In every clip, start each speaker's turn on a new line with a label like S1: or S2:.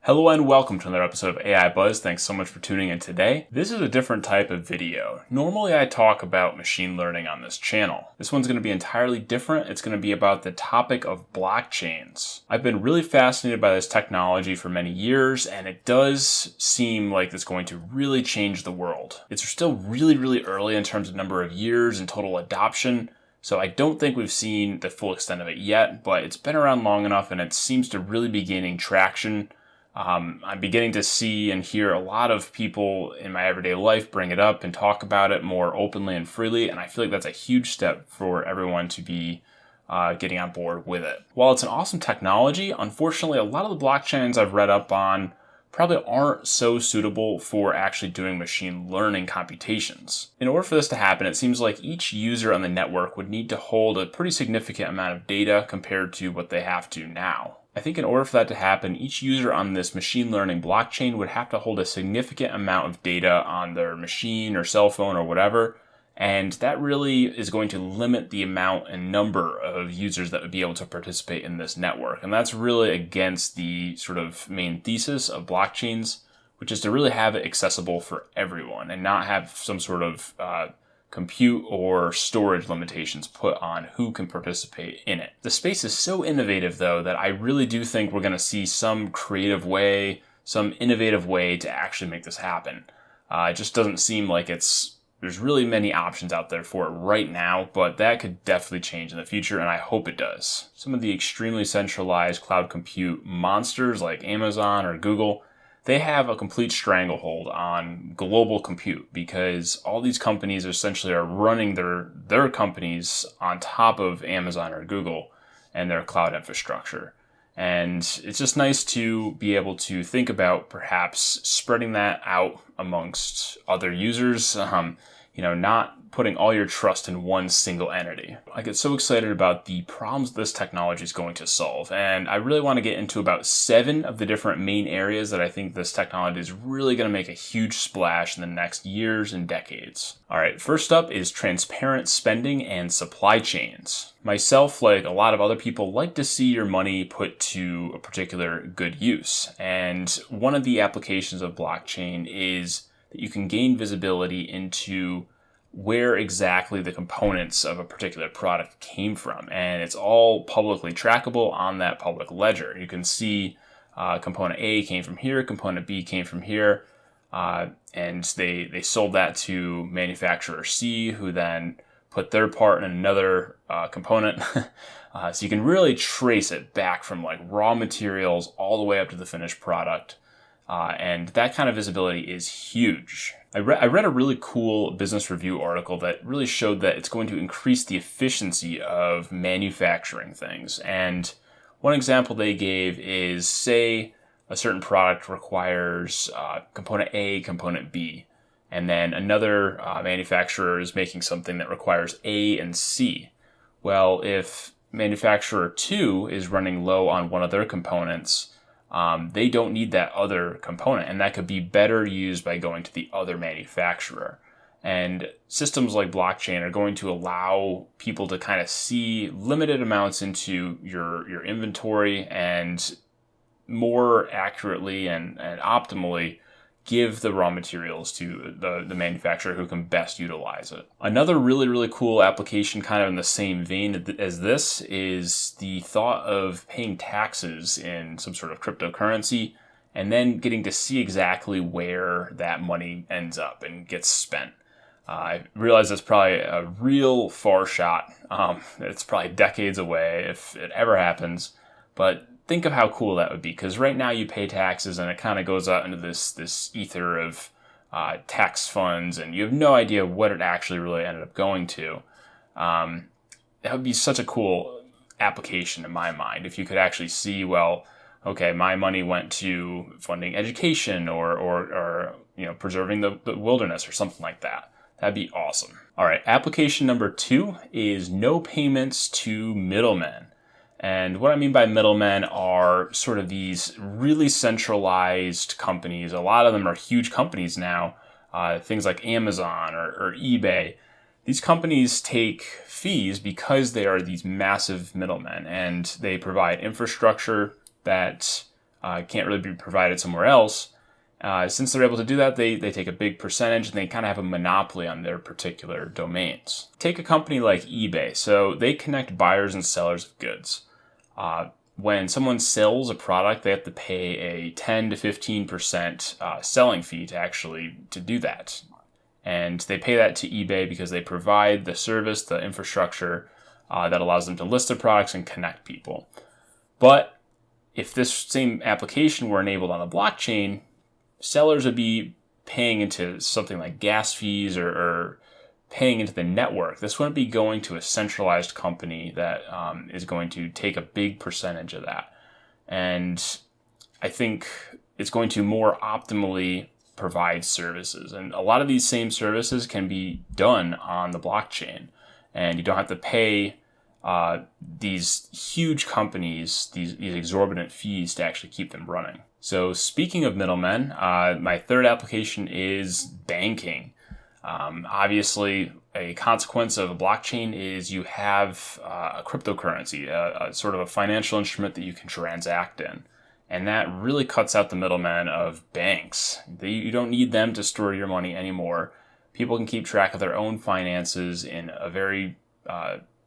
S1: Hello and welcome to another episode of AI Buzz. Thanks so much for tuning in today. This is a different type of video. Normally I talk about machine learning on this channel. This one's going to be entirely different. It's going to be about the topic of blockchains. I've been really fascinated by this technology for many years, and it does seem like it's going to really change the world. It's still really early in terms of number of years and total adoption. So I don't think we've seen the full extent of it yet, but it's been around long enough and it seems to really be gaining traction. I'm beginning to see and hear a lot of people in my everyday life bring it up and talk about it more openly and freely, and I feel like that's a huge step for everyone to be getting on board with it. While it's an awesome technology, unfortunately, a lot of the blockchains I've read up on probably aren't so suitable for actually doing machine learning computations. In order for this to happen, it seems like each user on the network would need to hold a pretty significant amount of data compared to what they have to now. I think in order for that to happen, each user on this machine learning blockchain would have to hold a significant amount of data on their machine or cell phone or whatever, and that really is going to limit the amount and number of users that would be able to participate in this network. And that's really against the sort of main thesis of blockchains, which is to really have it accessible for everyone and not have some sort of compute or storage limitations put on who can participate in it. The space is so innovative, though, that I really do think we're going to see some creative way, some innovative way to actually make this happen. It just doesn't seem like there's really many options out there for it right now, but that could definitely change in the future, and I hope it does. Some of the extremely centralized cloud compute monsters like Amazon or Google, they have a complete stranglehold on global compute because all these companies essentially are running their companies on top of Amazon or Google and their cloud infrastructure. And it's just nice to be able to think about perhaps spreading that out amongst other users, not putting all your trust in one single entity. I get so excited about the problems this technology is going to solve, and I really want to get into about 7 of the different main areas that I think this technology is really going to make a huge splash in the next years and decades. All right, first up is transparent spending and supply chains. Myself, like a lot of other people, like to see your money put to a particular good use, and one of the applications of blockchain is that you can gain visibility into where exactly the components of a particular product came from. And it's all publicly trackable on that public ledger. You can see component A came from here, component B came from here, and they sold that to manufacturer C, who then put their part in another component. So you can really trace it back from like raw materials all the way up to the finished product. And that kind of visibility is huge. I read a really cool Business Review article that really showed that it's going to increase the efficiency of manufacturing things. And one example they gave is, say, a certain product requires component A, component B, and then another manufacturer is making something that requires A and C. Well, if manufacturer 2 is running low on one of their components, they don't need that other component, and that could be better used by going to the other manufacturer. And systems like blockchain are going to allow people to kind of see limited amounts into your inventory and more accurately and optimally give the raw materials to the manufacturer who can best utilize it. Another really cool application kind of in the same vein as this is the thought of paying taxes in some sort of cryptocurrency and then getting to see exactly where that money ends up and gets spent. I realize that's probably a real far shot. It's probably decades away if it ever happens, but think of how cool that would be, because right now you pay taxes and it kind of goes out into this ether of tax funds, and you have no idea what it actually really ended up going to. That would be such a cool application in my mind if you could actually see, well, okay, my money went to funding education or preserving the wilderness or something like that. That'd be awesome. All right, application number 2 is no payments to middlemen. And what I mean by middlemen are sort of these really centralized companies. A lot of them are huge companies now, things like Amazon or eBay. These companies take fees because they are these massive middlemen, and they provide infrastructure that can't really be provided somewhere else. Since they're able to do that, they take a big percentage and they kind of have a monopoly on their particular domains. Take a company like eBay. So they connect buyers and sellers of goods. When someone sells a product, they have to pay a 10 to 15% selling fee to do that. And they pay that to eBay because they provide the service, the infrastructure that allows them to list their products and connect people. But if this same application were enabled on the blockchain, sellers would be paying into something like gas fees or paying into the network. This wouldn't be going to a centralized company that is going to take a big percentage of that. And I think it's going to more optimally provide services. And a lot of these same services can be done on the blockchain. And you don't have to pay these huge companies, these exorbitant fees to actually keep them running. So speaking of middlemen, my third application is banking. Obviously, a consequence of a blockchain is you have a cryptocurrency, a sort of a financial instrument that you can transact in. And that really cuts out the middleman of banks. You don't need them to store your money anymore. People can keep track of their own finances in a very,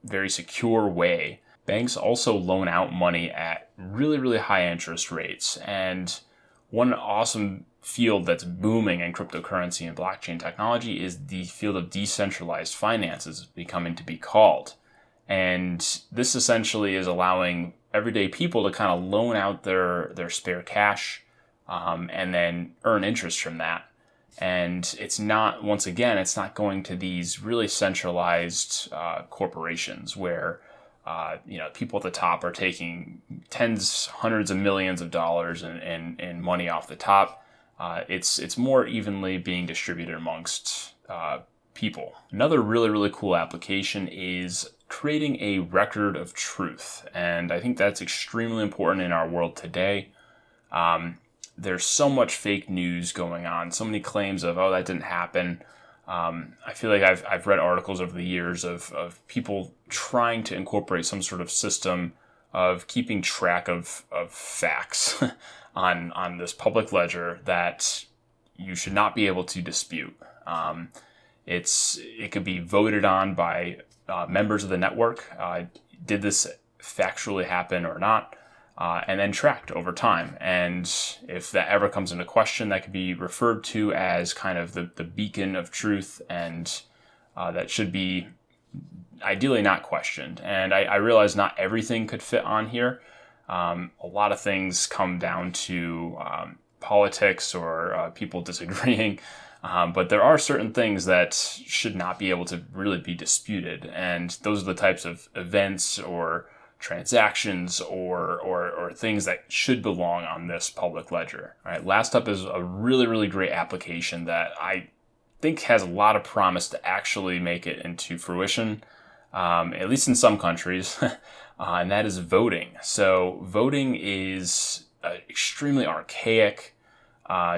S1: very secure way. Banks also loan out money at really, really high interest rates. And one awesome field that's booming in cryptocurrency and blockchain technology is the field of decentralized finance, is becoming to be called. And this essentially is allowing everyday people to kind of loan out their spare cash and then earn interest from that. And it's not, once again, it's not going to these really centralized corporations where people at the top are taking tens, hundreds of millions of dollars in money off the top. It's more evenly being distributed amongst people. Another really, really cool application is creating a record of truth. And I think that's extremely important in our world today. There's so much fake news going on, so many claims of, oh, that didn't happen. I feel like I've read articles over the years of people trying to incorporate some sort of system of keeping track of facts on this public ledger that you should not be able to dispute. It could be voted on by members of the network. Did this factually happen or not? And then tracked over time. And if that ever comes into question, that could be referred to as kind of the beacon of truth, and that should be ideally not questioned. And I realize not everything could fit on here. A lot of things come down to politics or people disagreeing. But there are certain things that should not be able to really be disputed. And those are the types of events or transactions or things that should belong on this public ledger. All right, last up is a really, really great application that I think has a lot of promise to actually make it into fruition, at least in some countries, and that is voting. So voting is extremely archaic,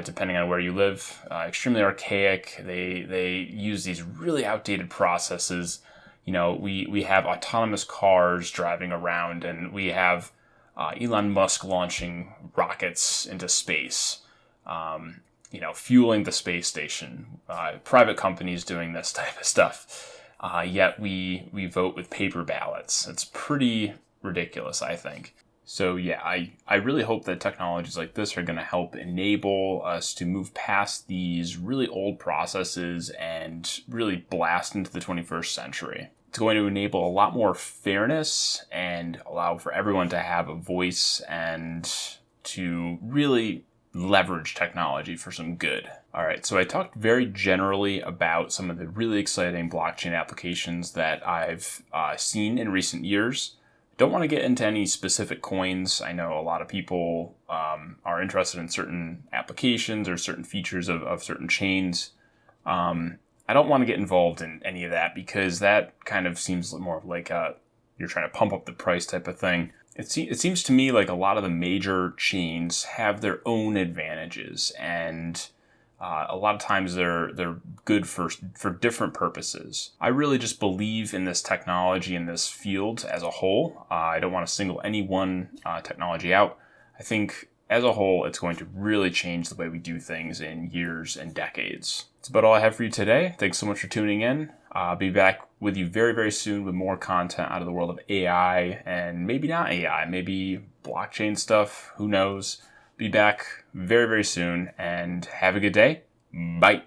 S1: depending on where you live, extremely archaic. They use these really outdated processes. We have autonomous cars driving around, and we have Elon Musk launching rockets into space, fueling the space station, private companies doing this type of stuff. Yet we vote with paper ballots. It's pretty ridiculous, I think. So yeah, I really hope that technologies like this are going to help enable us to move past these really old processes and really blast into the 21st century. It's going to enable a lot more fairness and allow for everyone to have a voice and to really leverage technology for some good. All right, so I talked very generally about some of the really exciting blockchain applications that I've seen in recent years. Don't want to get into any specific coins. I know a lot of people are interested in certain applications or certain features of certain chains. I don't want to get involved in any of that because that kind of seems more like you're trying to pump up the price type of thing. It seems to me like a lot of the major chains have their own advantages, and a lot of times they're good for different purposes. I really just believe in this technology in this field as a whole. I don't want to single any one technology out. I think as a whole, it's going to really change the way we do things in years and decades. That's about all I have for you today. Thanks so much for tuning in. I'll be back with you very, very soon with more content out of the world of AI and maybe not AI, maybe blockchain stuff. Who knows? Be back very, very soon and have a good day. Bye.